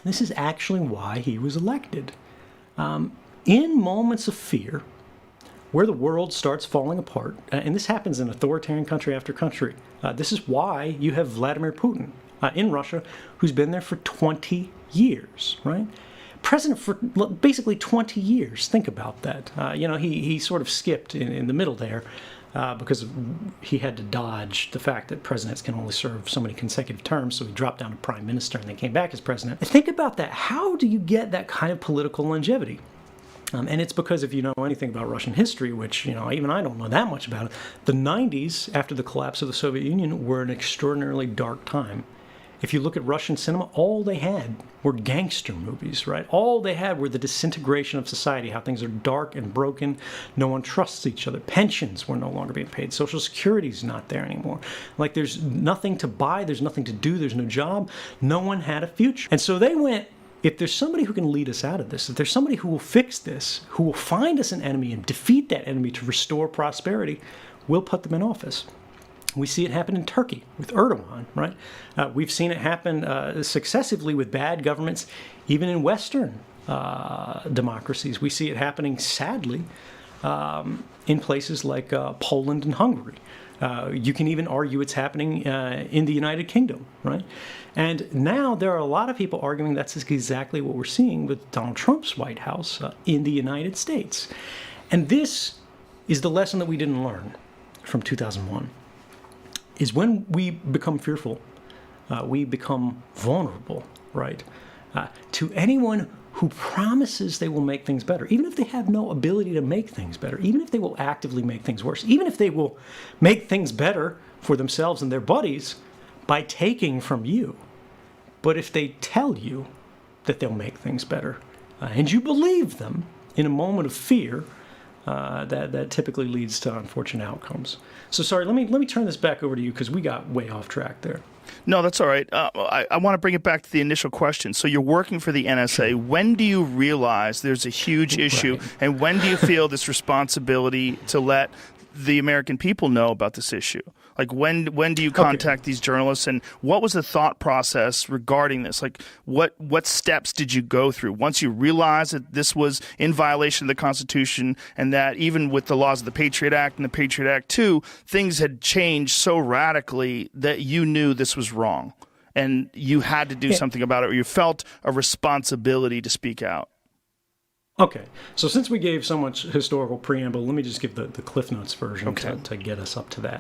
This is actually why he was elected. In moments of fear, where the world starts falling apart, and this happens in authoritarian country after country, this is why you have Vladimir Putin in Russia, who's been there for 20 years, right? President for basically 20 years. Think about that. He sort of skipped in the middle there because he had to dodge the fact that presidents can only serve so many consecutive terms, so he dropped down to prime minister and then came back as president. Think about that. How do you get that kind of political longevity? And it's because if you know anything about Russian history, which, even I don't know that much about it, the 90s, after the collapse of the Soviet Union, were an extraordinarily dark time. If you look at Russian cinema, all they had were gangster movies, right? All they had were the disintegration of society, how things are dark and broken. No one trusts each other. Pensions were no longer being paid. Social Security's not there anymore. Like, there's nothing to buy. There's nothing to do. There's no job. No one had a future. And so they went, if there's somebody who can lead us out of this, if there's somebody who will fix this, who will find us an enemy and defeat that enemy to restore prosperity, we'll put them in office. We see it happen in Turkey with Erdogan, right? We've seen it happen successively with bad governments, even in Western democracies. We see it happening, sadly, in places like Poland and Hungary. You can even argue it's happening in the United Kingdom, right? And now there are a lot of people arguing that's exactly what we're seeing with Donald Trump's White House in the United States. And this is the lesson that we didn't learn from 2001, is when we become fearful, we become vulnerable, right? To anyone who promises they will make things better, even if they have no ability to make things better, even if they will actively make things worse, even if they will make things better for themselves and their buddies by taking from you. But if they tell you that they'll make things better, and you believe them in a moment of fear, that typically leads to unfortunate outcomes. So sorry, let me turn this back over to you because we got way off track there. No, that's all right. I want to bring it back to the initial question. So you're working for the NSA. When do you realize there's a huge issue, and when do you feel this responsibility to let the American people know about this issue? Like, when do you contact these journalists, and what was the thought process regarding this? Like, what steps did you go through once you realized that this was in violation of the Constitution, and that even with the laws of the Patriot Act and the Patriot Act 2, things had changed so radically that you knew this was wrong, and you had to do something about it, or you felt a responsibility to speak out? Okay, so since we gave so much historical preamble, let me just give the Cliff Notes version to get us up to that.